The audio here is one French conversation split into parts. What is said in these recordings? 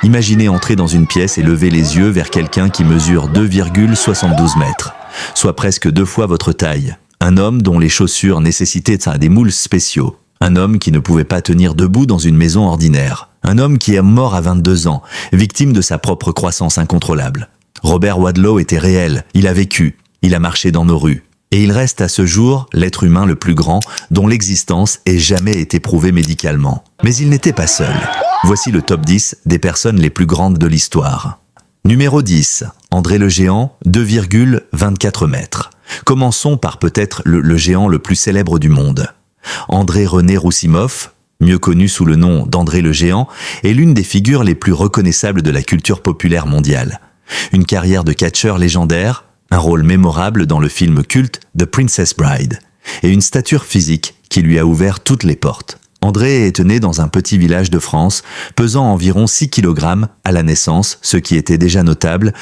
Imaginez entrer dans une pièce et lever les yeux vers quelqu'un qui mesure 2,72 mètres, soit presque 2 fois votre taille. Un homme dont les chaussures nécessitaient des moules spéciaux. Un homme qui ne pouvait pas tenir debout dans une maison ordinaire. Un homme qui est mort à 22 ans, victime de sa propre croissance incontrôlable. Robert Wadlow était réel, il a vécu, il a marché dans nos rues. Et il reste à ce jour l'être humain le plus grand dont l'existence ait jamais été prouvée médicalement. Mais il n'était pas seul. Voici le top 10 des personnes les plus grandes de l'histoire. Numéro 10, André le Géant, 2,24 mètres. Commençons par peut-être le géant le plus célèbre du monde. André-René Roussimov, mieux connu sous le nom d'André le Géant, est l'une des figures les plus reconnaissables de la culture populaire mondiale. Une carrière de catcheur légendaire, un rôle mémorable dans le film culte The Princess Bride, et une stature physique qui lui a ouvert toutes les portes. André est né dans un petit village de France, pesant environ 6 kg à la naissance, ce qui était déjà notable,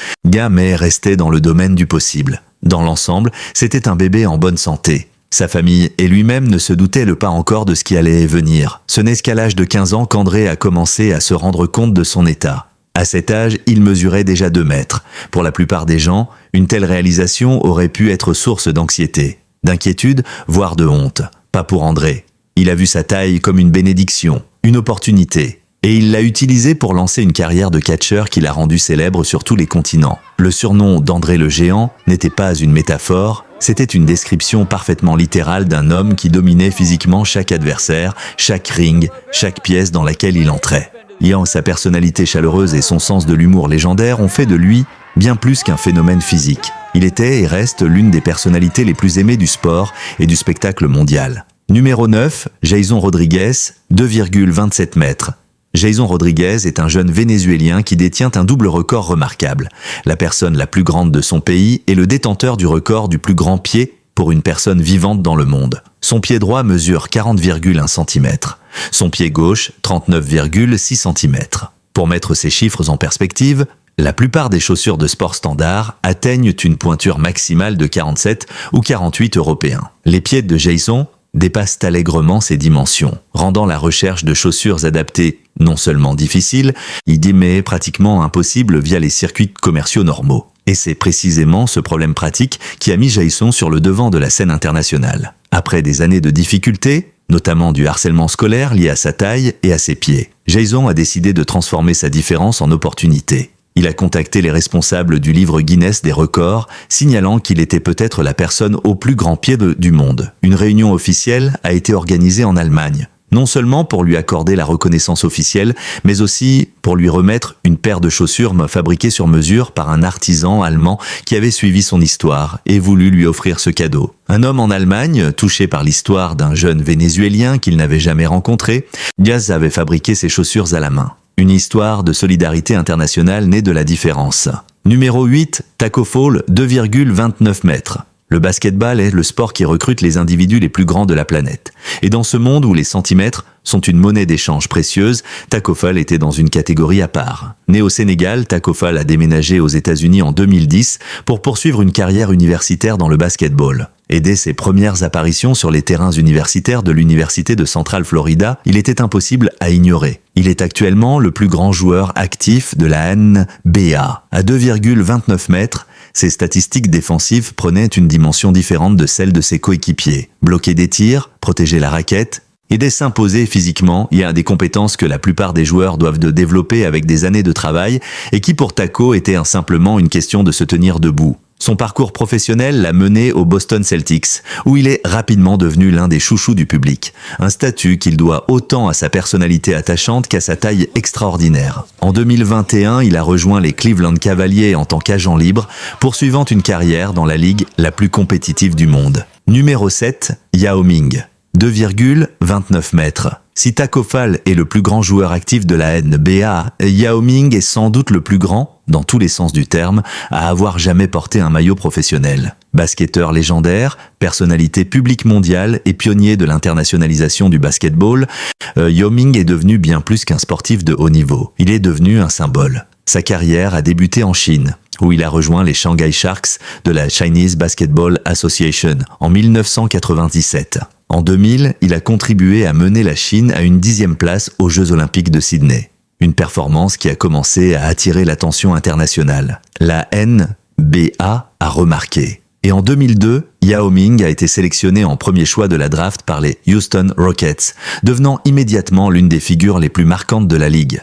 mais restait dans le domaine du possible. Dans l'ensemble, c'était un bébé en bonne santé. Sa famille et lui-même ne se doutaient pas encore de ce qui allait venir. Ce n'est qu'à l'âge de 15 ans qu'André a commencé à se rendre compte de son état. À cet âge, il mesurait déjà 2 mètres. Pour la plupart des gens, une telle réalisation aurait pu être source d'anxiété, d'inquiétude, voire de honte. Pas pour André. Il a vu sa taille comme une bénédiction, une opportunité. Et il l'a utilisée pour lancer une carrière de catcheur qui l'a rendu célèbre sur tous les continents. Le surnom d'André le Géant n'était pas une métaphore, c'était une description parfaitement littérale d'un homme qui dominait physiquement chaque adversaire, chaque ring, chaque pièce dans laquelle il entrait. Sa personnalité chaleureuse et son sens de l'humour légendaire ont fait de lui bien plus qu'un phénomène physique. Il était et reste l'une des personnalités les plus aimées du sport et du spectacle mondial. Numéro 9, Jason Rodriguez, 2,27 mètres. Jason Rodriguez est un jeune Vénézuélien qui détient un double record remarquable. La personne la plus grande de son pays est le détenteur du record du plus grand pied pour une personne vivante dans le monde. Son pied droit mesure 40,1 cm. Son pied gauche, 39,6 cm. Pour mettre ces chiffres en perspective, la plupart des chaussures de sport standard atteignent une pointure maximale de 47 ou 48 européens. Les pieds de Jason dépassent allègrement ces dimensions, rendant la recherche de chaussures adaptées non seulement difficile, mais pratiquement impossible via les circuits commerciaux normaux. Et c'est précisément ce problème pratique qui a mis Jason sur le devant de la scène internationale. Après des années de difficultés, notamment du harcèlement scolaire lié à sa taille et à ses pieds, Jason a décidé de transformer sa différence en opportunité. Il a contacté les responsables du livre Guinness des records, signalant qu'il était peut-être la personne au plus grand pied du monde. Une réunion officielle a été organisée en Allemagne, non seulement pour lui accorder la reconnaissance officielle, mais aussi pour lui remettre une paire de chaussures fabriquées sur mesure par un artisan allemand qui avait suivi son histoire et voulu lui offrir ce cadeau. Un homme en Allemagne, touché par l'histoire d'un jeune Vénézuélien qu'il n'avait jamais rencontré, Diaz avait fabriqué ses chaussures à la main. Une histoire de solidarité internationale née de la différence. Numéro 8, Taco Fall, 2,29 mètres. Le basketball est le sport qui recrute les individus les plus grands de la planète. Et dans ce monde où les centimètres sont une monnaie d'échange précieuse, Taco Fall était dans une catégorie à part. Né au Sénégal, Taco Fall a déménagé aux États-Unis en 2010 pour poursuivre une carrière universitaire dans le basketball. Et dès ses premières apparitions sur les terrains universitaires de l'Université de Central Florida, il était impossible à ignorer. Il est actuellement le plus grand joueur actif de la NBA. À 2,29 mètres, ses statistiques défensives prenaient une dimension différente de celle de ses coéquipiers. Bloquer des tirs, protéger la raquette, et s'imposer physiquement, il y a des compétences que la plupart des joueurs doivent développer avec des années de travail et qui pour Taco étaient simplement une question de se tenir debout. Son parcours professionnel l'a mené au Boston Celtics, où il est rapidement devenu l'un des chouchous du public. Un statut qu'il doit autant à sa personnalité attachante qu'à sa taille extraordinaire. En 2021, il a rejoint les Cleveland Cavaliers en tant qu'agent libre, poursuivant une carrière dans la ligue la plus compétitive du monde. Numéro 7, Yao Ming, 2,29 mètres. Si Taco Fall est le plus grand joueur actif de la NBA, Yao Ming est sans doute le plus grand, dans tous les sens du terme, à avoir jamais porté un maillot professionnel. Basketteur légendaire, personnalité publique mondiale et pionnier de l'internationalisation du basketball, Yao Ming est devenu bien plus qu'un sportif de haut niveau. Il est devenu un symbole. Sa carrière a débuté en Chine, où il a rejoint les Shanghai Sharks de la Chinese Basketball Association en 1997. En 2000, il a contribué à mener la Chine à une 10e place aux Jeux Olympiques de Sydney. Une performance qui a commencé à attirer l'attention internationale. La NBA a remarqué. Et en 2002, Yao Ming a été sélectionné en premier choix de la draft par les Houston Rockets, devenant immédiatement l'une des figures les plus marquantes de la ligue.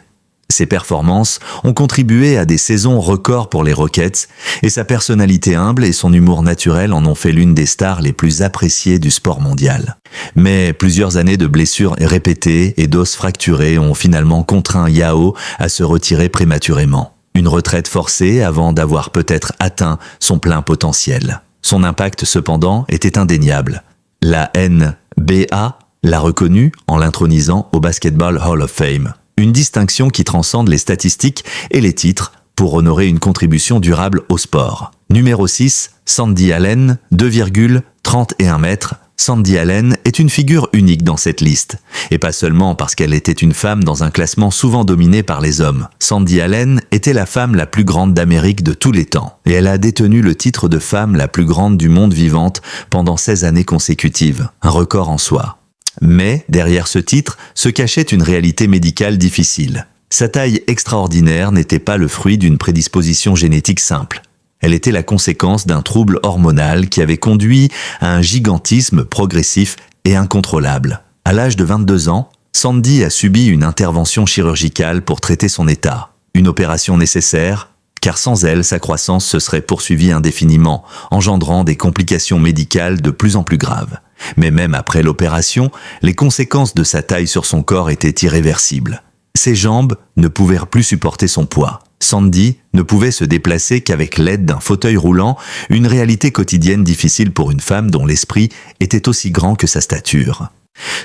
Ses performances ont contribué à des saisons records pour les Rockets, et sa personnalité humble et son humour naturel en ont fait l'une des stars les plus appréciées du sport mondial. Mais plusieurs années de blessures répétées et d'os fracturés ont finalement contraint Yao à se retirer prématurément. Une retraite forcée avant d'avoir peut-être atteint son plein potentiel. Son impact cependant était indéniable. La NBA l'a reconnu en l'intronisant au Basketball Hall of Fame. Une distinction qui transcende les statistiques et les titres pour honorer une contribution durable au sport. Numéro 6, Sandy Allen, 2,31 mètres. Sandy Allen est une figure unique dans cette liste. Et pas seulement parce qu'elle était une femme dans un classement souvent dominé par les hommes. Sandy Allen était la femme la plus grande d'Amérique de tous les temps. Et elle a détenu le titre de femme la plus grande du monde vivante pendant 16 années consécutives. Un record en soi. Mais, derrière ce titre, se cachait une réalité médicale difficile. Sa taille extraordinaire n'était pas le fruit d'une prédisposition génétique simple. Elle était la conséquence d'un trouble hormonal qui avait conduit à un gigantisme progressif et incontrôlable. À l'âge de 22 ans, Sandy a subi une intervention chirurgicale pour traiter son état. Une opération nécessaire, car sans elle, sa croissance se serait poursuivie indéfiniment, engendrant des complications médicales de plus en plus graves. Mais même après l'opération, les conséquences de sa taille sur son corps étaient irréversibles. Ses jambes ne pouvaient plus supporter son poids. Sandy ne pouvait se déplacer qu'avec l'aide d'un fauteuil roulant, une réalité quotidienne difficile pour une femme dont l'esprit était aussi grand que sa stature.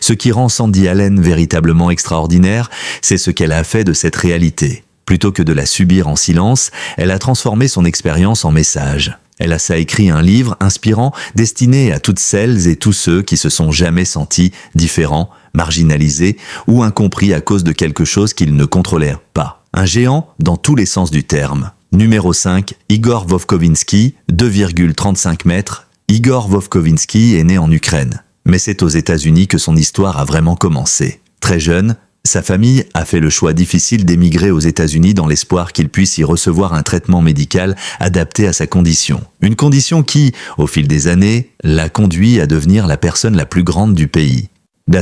Ce qui rend Sandy Allen véritablement extraordinaire, c'est ce qu'elle a fait de cette réalité. Plutôt que de la subir en silence, elle a transformé son expérience en message. Elle a écrit un livre inspirant destiné à toutes celles et tous ceux qui se sont jamais sentis différents, marginalisés ou incompris à cause de quelque chose qu'ils ne contrôlaient pas. Un géant dans tous les sens du terme. Numéro 5, Igor Vovkovinsky, 2,35 mètres. Igor Vovkovinsky est né en Ukraine. Mais c'est aux États-Unis que son histoire a vraiment commencé. Très jeune, sa famille a fait le choix difficile d'émigrer aux États-Unis dans l'espoir qu'il puisse y recevoir un traitement médical adapté à sa condition. Une condition qui, au fil des années, l'a conduit à devenir la personne la plus grande du pays.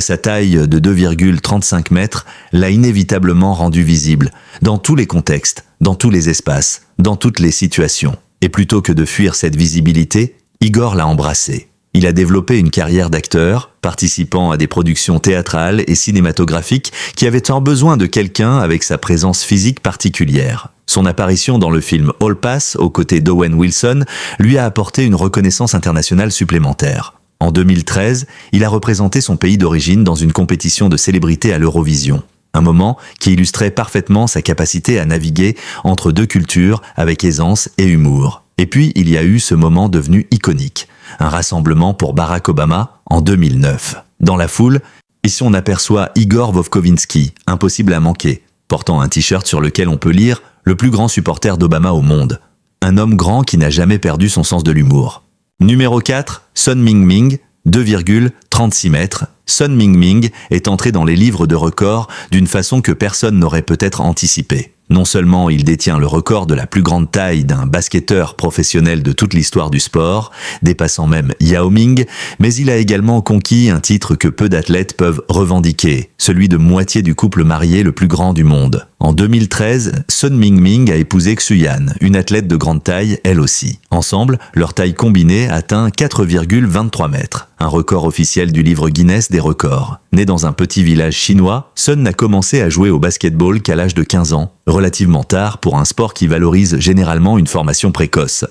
Sa taille de 2,35 mètres l'a inévitablement rendu visible, dans tous les contextes, dans tous les espaces, dans toutes les situations. Et plutôt que de fuir cette visibilité, Igor l'a embrassée. Il a développé une carrière d'acteur, participant à des productions théâtrales et cinématographiques qui avaient tant besoin de quelqu'un avec sa présence physique particulière. Son apparition dans le film All Pass, aux côtés d'Owen Wilson, lui a apporté une reconnaissance internationale supplémentaire. En 2013, il a représenté son pays d'origine dans une compétition de célébrité à l'Eurovision. Un moment qui illustrait parfaitement sa capacité à naviguer entre deux cultures avec aisance et humour. Et puis, il y a eu ce moment devenu iconique. Un rassemblement pour Barack Obama en 2009. Dans la foule, ici on aperçoit Igor Vovkovinsky, impossible à manquer, portant un t-shirt sur lequel on peut lire « Le plus grand supporter d'Obama au monde ». Un homme grand qui n'a jamais perdu son sens de l'humour. Numéro 4, Sun Mingming, 2,36 mètres. Sun Mingming est entré dans les livres de records d'une façon que personne n'aurait peut-être anticipée. Non seulement il détient le record de la plus grande taille d'un basketteur professionnel de toute l'histoire du sport, dépassant même Yao Ming, mais il a également conquis un titre que peu d'athlètes peuvent revendiquer, celui de moitié du couple marié le plus grand du monde. En 2013, Sun Mingming a épousé Xuyan, une athlète de grande taille elle aussi. Ensemble, leur taille combinée atteint 4,23 mètres, un record officiel du livre Guinness des records. Né dans un petit village chinois, Sun n'a commencé à jouer au basketball qu'à l'âge de 15 ans, relativement tard pour un sport qui valorise généralement une formation précoce.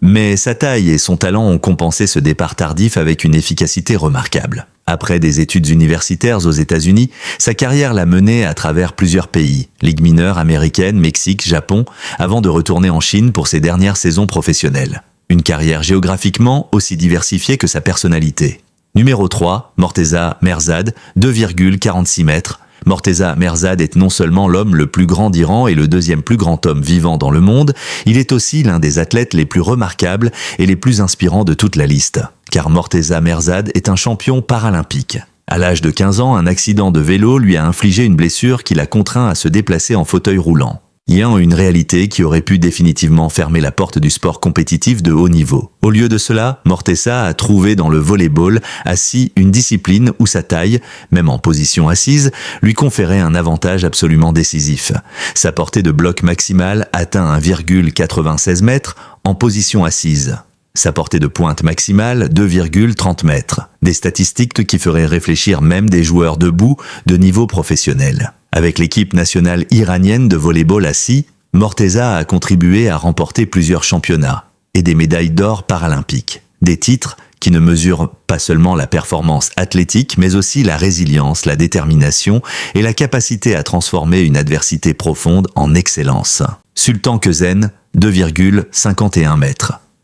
Mais sa taille et son talent ont compensé ce départ tardif avec une efficacité remarquable. Après des études universitaires aux États-Unis, sa carrière l'a mené à travers plusieurs pays, Ligue mineure américaine, Mexique, Japon, avant de retourner en Chine pour ses dernières saisons professionnelles. Une carrière géographiquement aussi diversifiée que sa personnalité. Numéro 3, Morteza Merzad, 2,46 mètres. Morteza Merzad est non seulement l'homme le plus grand d'Iran et le deuxième plus grand homme vivant dans le monde, il est aussi l'un des athlètes les plus remarquables et les plus inspirants de toute la liste. Car Morteza Merzad est un champion paralympique. À l'âge de 15 ans, un accident de vélo lui a infligé une blessure qui l'a contraint à se déplacer en fauteuil roulant. Ayant une réalité qui aurait pu définitivement fermer la porte du sport compétitif de haut niveau. Au lieu de cela, Morteza a trouvé dans le volleyball assis une discipline où sa taille, même en position assise, lui conférait un avantage absolument décisif. Sa portée de bloc maximale atteint 1,96 m en position assise. Sa portée de pointe maximale, 2,30 m. Des statistiques qui feraient réfléchir même des joueurs debout de niveau professionnel. Avec l'équipe nationale iranienne de volleyball assis, Morteza a contribué à remporter plusieurs championnats et des médailles d'or paralympiques. Des titres qui ne mesurent pas seulement la performance athlétique, mais aussi la résilience, la détermination et la capacité à transformer une adversité profonde en excellence. Sultan Kösen, 2,51 m.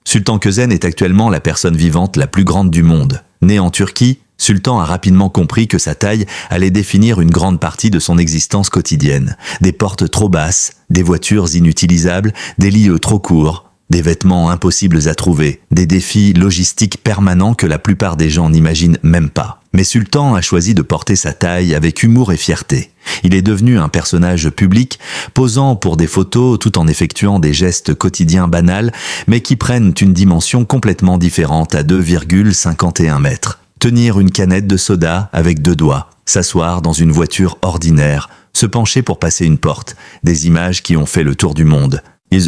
Sultan Kösen est actuellement la personne vivante la plus grande du monde. Né en Turquie, Sultan a rapidement compris que sa taille allait définir une grande partie de son existence quotidienne. Des portes trop basses, des voitures inutilisables, des lits trop courts, des vêtements impossibles à trouver, des défis logistiques permanents que la plupart des gens n'imaginent même pas. Mais Sultan a choisi de porter sa taille avec humour et fierté. Il est devenu un personnage public, posant pour des photos tout en effectuant des gestes quotidiens banals, mais qui prennent une dimension complètement différente à 2,51 m. Tenir une canette de soda avec 2 doigts, s'asseoir dans une voiture ordinaire, se pencher pour passer une porte, des images qui ont fait le tour du monde.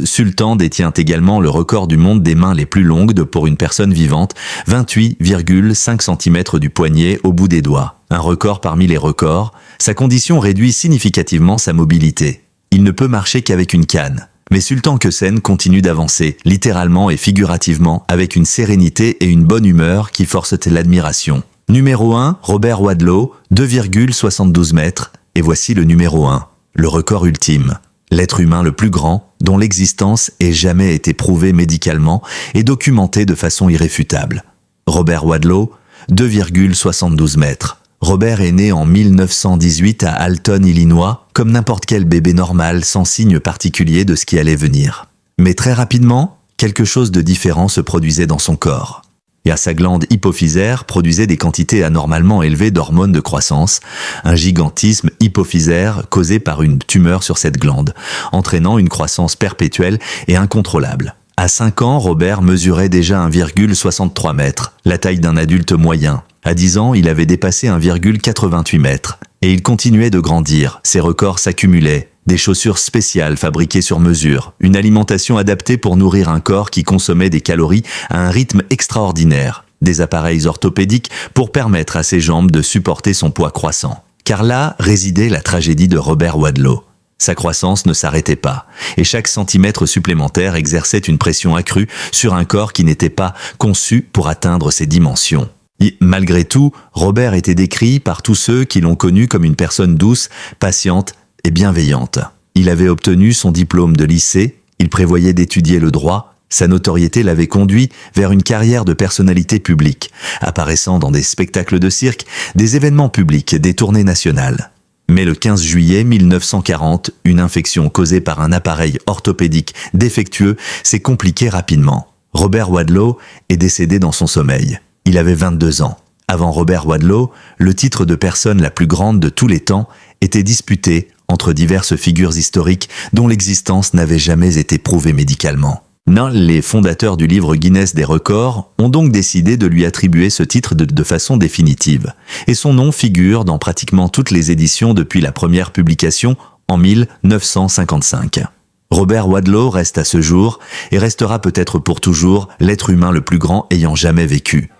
Sultan détient également le record du monde des mains les plus longues pour une personne vivante, 28,5 cm du poignet au bout des doigts. Un record parmi les records, sa condition réduit significativement sa mobilité. Il ne peut marcher qu'avec une canne. Mais Sultan Kösen continue d'avancer, littéralement et figurativement, avec une sérénité et une bonne humeur qui forcent l'admiration. Numéro 1, Robert Wadlow, 2,72 m. Et voici le numéro 1, le record ultime. L'être humain le plus grand, dont l'existence ait jamais été prouvée médicalement et documentée de façon irréfutable. Robert Wadlow, 2,72 m. Robert est né en 1918 à Alton, Illinois, comme n'importe quel bébé normal sans signe particulier de ce qui allait venir. Mais très rapidement, quelque chose de différent se produisait dans son corps. Et sa glande hypophysaire produisait des quantités anormalement élevées d'hormones de croissance, un gigantisme hypophysaire causé par une tumeur sur cette glande, entraînant une croissance perpétuelle et incontrôlable. À 5 ans, Robert mesurait déjà 1,63 m, la taille d'un adulte moyen. À 10 ans, il avait dépassé 1,88 m. Et il continuait de grandir, ses records s'accumulaient. Des chaussures spéciales fabriquées sur mesure, une alimentation adaptée pour nourrir un corps qui consommait des calories à un rythme extraordinaire, des appareils orthopédiques pour permettre à ses jambes de supporter son poids croissant. Car là résidait la tragédie de Robert Wadlow. Sa croissance ne s'arrêtait pas, et chaque centimètre supplémentaire exerçait une pression accrue sur un corps qui n'était pas conçu pour atteindre ses dimensions. Et malgré tout, Robert était décrit par tous ceux qui l'ont connu comme une personne douce, patiente et bienveillante. Il avait obtenu son diplôme de lycée, il prévoyait d'étudier le droit, sa notoriété l'avait conduit vers une carrière de personnalité publique, apparaissant dans des spectacles de cirque, des événements publics, des tournées nationales. Mais le 15 juillet 1940, une infection causée par un appareil orthopédique défectueux s'est compliquée rapidement. Robert Wadlow est décédé dans son sommeil. Il avait 22 ans. Avant Robert Wadlow, le titre de personne la plus grande de tous les temps était disputé entre diverses figures historiques dont l'existence n'avait jamais été prouvée médicalement. Les fondateurs du livre Guinness des records ont donc décidé de lui attribuer ce titre de façon définitive. Et son nom figure dans pratiquement toutes les éditions depuis la première publication en 1955. Robert Wadlow reste à ce jour, et restera peut-être pour toujours, l'être humain le plus grand ayant jamais vécu.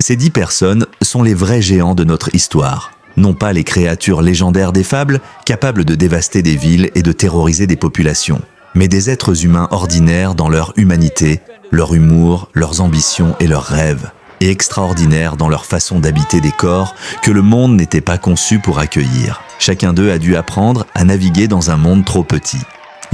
Ces 10 personnes sont les vrais géants de notre histoire. Non pas les créatures légendaires des fables, capables de dévaster des villes et de terroriser des populations, mais des êtres humains ordinaires dans leur humanité, leur humour, leurs ambitions et leurs rêves, et extraordinaires dans leur façon d'habiter des corps que le monde n'était pas conçu pour accueillir. Chacun d'eux a dû apprendre à naviguer dans un monde trop petit.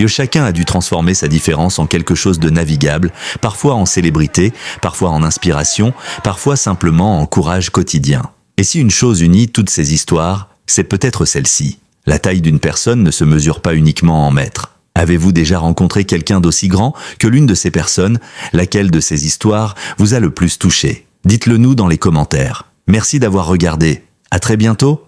Et chacun a dû transformer sa différence en quelque chose de navigable, parfois en célébrité, parfois en inspiration, parfois simplement en courage quotidien. Et si une chose unit toutes ces histoires, c'est peut-être celle-ci. La taille d'une personne ne se mesure pas uniquement en mètres. Avez-vous déjà rencontré quelqu'un d'aussi grand que l'une de ces personnes? Laquelle de ces histoires vous a le plus touché? Dites-le nous dans les commentaires. Merci d'avoir regardé. À très bientôt!